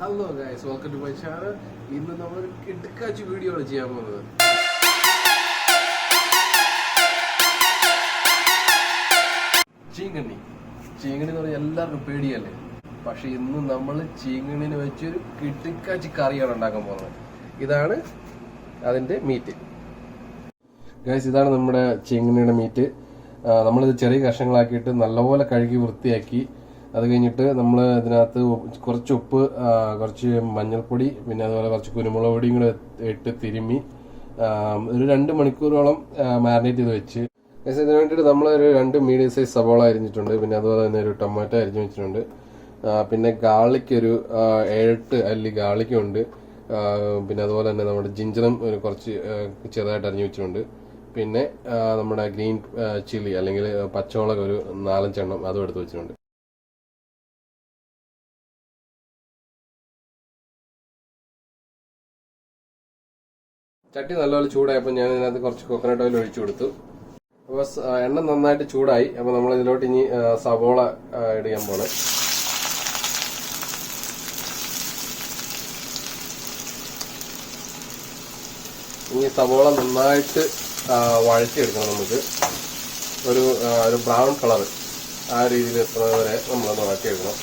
Hello guys, welcome to my channel. ഇന്ന് നമ്മൾ കിടക്കാച്ചി video ആണ് ചെയ്യാൻ പോകുന്നത്. ചീങ്കണ്ണി എന്ന് പറഞ്ഞാൽ എല്ലാവർക്കും പേടിയല്ലേ, പക്ഷെ ഇന്ന് നമ്മൾ ചീങ്കണ്ണിനെ വെച്ചൊരു കിടക്കാച്ചി കറിയാണ് ഉണ്ടാക്കാൻ പോകുന്നത്. ഇതാണ് അതിന്റെ മീറ്റ്. ഗൈസ്, ഇതാണ് നമ്മുടെ ചീങ്കണ്ണിയുടെ മീറ്റ്. നമ്മളിത് ചെറിയ കഷ്ണങ്ങളാക്കിയിട്ട് നല്ലപോലെ കഴുകി വൃത്തിയാക്കി അത് കഴിഞ്ഞിട്ട് നമ്മൾ ഇതിനകത്ത് കുറച്ച് ഉപ്പ്, കുറച്ച് മഞ്ഞൾപ്പൊടി, പിന്നെ അതുപോലെ കുറച്ച് കുരുമുളക് പൊടിയും കൂടെ ഇട്ട് തിരുമ്മി ഒരു 2 മണിക്കൂറോളം മാരിനേറ്റ് ചെയ്ത് വെച്ച്. ഇതിന് വേണ്ടിയിട്ട് നമ്മളൊരു 2 മീഡിയം സൈസ് സവോള അരിഞ്ഞിട്ടുണ്ട്. പിന്നെ അതുപോലെ തന്നെ ഒരു ടൊമാറ്റോ അരിഞ്ഞു വെച്ചിട്ടുണ്ട്. പിന്നെ ഗാർലിക് ഒരു 7-8 അല്ലി ഗാർലിക്കുണ്ട്. പിന്നെ അതുപോലെ തന്നെ നമ്മുടെ ജിഞ്ചറും കുറച്ച് ചെറുതായിട്ട് അരിഞ്ഞു വെച്ചിട്ടുണ്ട്. പിന്നെ നമ്മുടെ ഗ്രീൻ ചില്ലി അല്ലെങ്കിൽ പച്ചമുളക് ഒരു 4-5 എണ്ണം അതും എടുത്ത് വെച്ചിട്ടുണ്ട്. ചട്ടി നല്ലപോലെ ചൂടായപ്പോൾ ഞാൻ ഇതിനകത്ത് കുറച്ച് കോക്കനട്ട് ഓയിൽ ഒഴിച്ചു കൊടുത്തു. അപ്പോൾ എണ്ണ നന്നായിട്ട് ചൂടായി. അപ്പോൾ നമ്മൾ ഇതിലോട്ട് ഇനി സവോള ഇടാൻ പോണേ. ഇനി സവോള നന്നായിട്ട് വഴറ്റിയെടുക്കണം. നമുക്ക് ഒരു ബ്രൗൺ കളർ ആ രീതിയിൽ എത്തുന്നത് വരെ നമ്മളൊന്ന് വഴറ്റിയെടുക്കണം.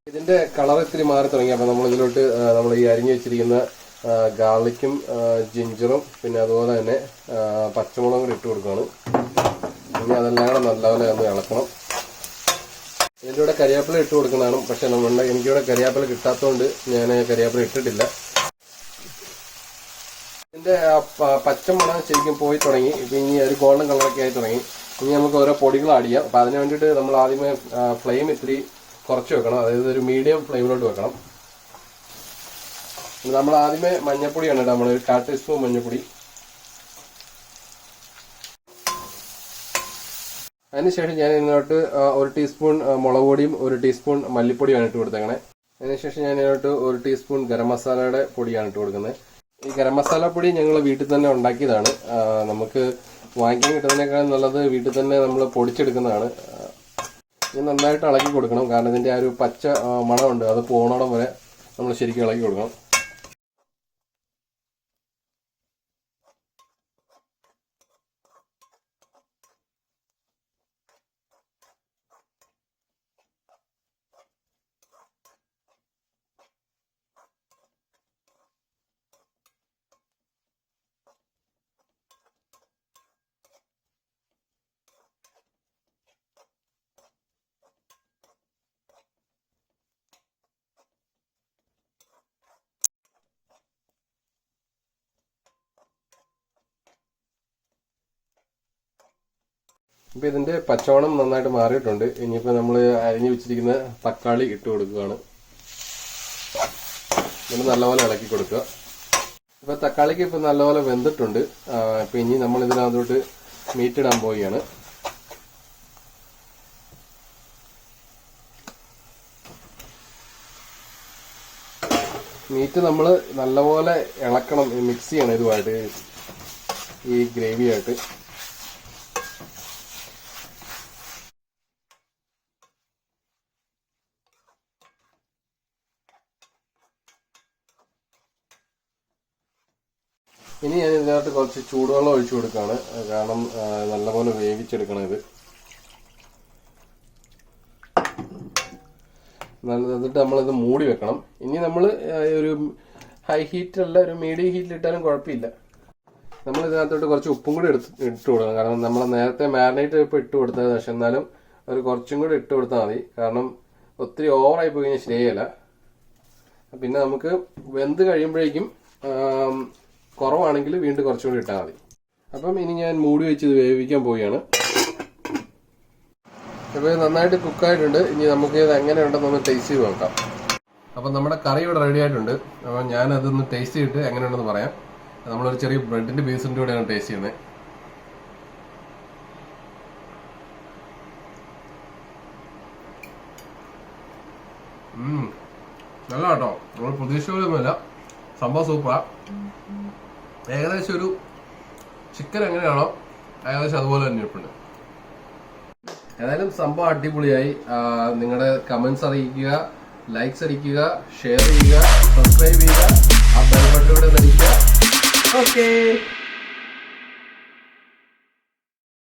ഇതിന്റെ കളർ ഇത്തിരി മാറി തുടങ്ങി. അപ്പോൾ നമ്മൾ ഇതിലോട്ട് നമ്മൾ ഈ അരിഞ്ഞു വെച്ചിരിക്കുന്ന ഗാർലിക്കും ജിഞ്ചറും പിന്നെ അതുപോലെ തന്നെ പച്ചമുളകും കൂടി ഇട്ട് കൊടുക്കുകയാണ്. ഇനി അതെല്ലാം കൂടെ നല്ലപോലെ ഒന്ന് ഇളക്കണം. ഇതിൻ്റെ കൂടെ കരിവേപ്പില ഇട്ട് കൊടുക്കുന്നതാണ്. പക്ഷെ എനിക്കിവിടെ കരിവേപ്പില കിട്ടാത്തതുകൊണ്ട് ഞാൻ കരിവേപ്പില ഇട്ടിട്ടില്ല. ഇതിന്റെ പച്ചമുളക് ശരിക്കും പോയി തുടങ്ങി. ഇപ്പം ഇനി ഒരു ഗോൾഡൻ കളറൊക്കെ ആയി തുടങ്ങി. ഇനി നമുക്ക് ഓരോ പൊടികൾ ആഡ് ചെയ്യാം. അപ്പം അതിന് വേണ്ടിയിട്ട് നമ്മൾ ആദ്യമേ ഫ്ലെയിം ഇത്തിരി കുറച്ച് വെക്കണം. അതായത് ഒരു മീഡിയം ഫ്ലെയിമിലോട്ട് വെക്കണം. നമ്മൾ ആദ്യമേ മഞ്ഞപ്പൊടിയാണ് ഇടാം. നമ്മൾ ഒരു 1/4 ടീസ്പൂൺ മഞ്ഞപ്പൊടി. അതിനുശേഷം ഞാൻ ഇതിനോട്ട് 1 ടീസ്പൂൺ മുളക് പൊടിയും 1 ടീസ്പൂൺ മല്ലിപ്പൊടിയാണ് ഇട്ട് കൊടുത്തേക്കണേ. അതിനുശേഷം ഞാൻ ഇതിനോട്ട് 1 ടീസ്പൂൺ ഗരം മസാലയുടെ പൊടിയാണ് ഇട്ട് കൊടുക്കുന്നത്. ഈ ഗരം മസാല പൊടി ഞങ്ങൾ വീട്ടിൽ തന്നെ ഉണ്ടാക്കിയതാണ്. നമുക്ക് വാങ്ങിക്കാൻ കിട്ടുന്നതിനേക്കാൾ നല്ലത് വീട്ടിൽ തന്നെ നമ്മൾ പൊടിച്ചെടുക്കുന്നതാണ്. ഇത് നന്നായിട്ട് ഇളക്കി കൊടുക്കണം. കാരണം ഇതിന്റെ ആ ഒരു പച്ച മണമുണ്ട്, അത് പോണോടം വരെ നമ്മൾ ശരിക്കും ഇളക്കി കൊടുക്കണം. ഇപ്പം ഇതിന്റെ പച്ചമണം നന്നായിട്ട് മാറിയിട്ടുണ്ട്. ഇനിയിപ്പോൾ നമ്മൾ അരിഞ്ഞു വെച്ചിരിക്കുന്ന തക്കാളി ഇട്ട് കൊടുക്കുകയാണ്. എന്നിട്ട് നല്ലപോലെ ഇളക്കി കൊടുക്കുക. ഇപ്പം തക്കാളിക്ക് ഇപ്പം നല്ലപോലെ വെന്തിട്ടുണ്ട്. ഇപ്പം ഇനി നമ്മൾ ഇതിനകത്തോട്ട് മീറ്റ് ഇടാൻ പോവുകയാണ്. മീറ്റ് നമ്മൾ നല്ലപോലെ ഇളക്കണം, മിക്സ് ചെയ്യണം ഇതുമായിട്ട്, ഈ ഗ്രേവിയായിട്ട്. ഇനി ഞാൻ ഇതിനകത്ത് കുറച്ച് ചൂടുവെള്ളം ഒഴിച്ചു കൊടുക്കുകയാണ്. കാരണം നല്ലപോലെ വേവിച്ചെടുക്കണം ഇത്. എന്നിട്ട് നമ്മളിത് മൂടി വെക്കണം. ഇനി നമ്മൾ ഒരു ഹൈ ഹീറ്റിലല്ല, ഒരു മീഡിയം ഹീറ്റിലിട്ടാലും കുഴപ്പമില്ല. നമ്മൾ ഇതിനകത്തോട്ട് കുറച്ച് ഉപ്പും കൂടി ഇട്ട് കൊടുക്കണം. കാരണം നമ്മൾ നേരത്തെ മാരിനേറ്റ് ഇപ്പോൾ ഇട്ട് കൊടുത്തത്, പക്ഷെ എന്നാലും ഒരു കുറച്ചും കൂടി ഇട്ട് കൊടുത്താൽ മതി. കാരണം ഒത്തിരി ഓവറായി പോയി കഴിഞ്ഞാൽ ശരിയല്ല. പിന്നെ നമുക്ക് വെന്ത് കഴിയുമ്പോഴേക്കും കുറവാണെങ്കിൽ വീണ്ടും കുറച്ചുകൂടി ഇട്ടാൽ മതി. അപ്പം ഇനി ഞാൻ മൂടി വെച്ച് ഇത് വേവിക്കാൻ പോവുകയാണ്. അപ്പോൾ ഇത് നന്നായിട്ട് കുക്കായിട്ടുണ്ട്. ഇനി നമുക്ക് ഇത് എങ്ങനെയുണ്ടെന്നൊന്ന് ടേസ്റ്റ് ചെയ്ത് നോക്കാം. അപ്പം നമ്മുടെ കറി ഇവിടെ റെഡി ആയിട്ടുണ്ട്. അപ്പോൾ ഞാനതൊന്ന് ടേസ്റ്റ് ചെയ്തിട്ട് എങ്ങനെയുണ്ടെന്ന് പറയാം. നമ്മളൊരു ചെറിയ ബ്രെഡിന്റെ പീസിൻ്റെ കൂടെയാണ് ടേസ്റ്റ് ചെയ്യുന്നത്. നല്ല കേട്ടോ, നമ്മൾ പ്രതീക്ഷ പോലൊന്നുമല്ല, സംഭവം സൂപ്പറാ. ഏകദേശം ഒരു ചിക്കൻ എങ്ങനെയാണോ ഏകദേശം അതുപോലെ തന്നെ ഇരിപ്പുണ്ട്. ഏതായാലും സംഭവം അടിപൊളിയായി. നിങ്ങളുടെ കമന്റ്സ് അറിയിക്കുക, ലൈക്സ് അടിക്കുക, ഷെയർ ചെയ്യുക, സബ്സ്ക്രൈബ് ചെയ്യുക, ആ ബെൽ ബട്ടൺ കൂടെ നടിക്കുക. ഓക്കേ.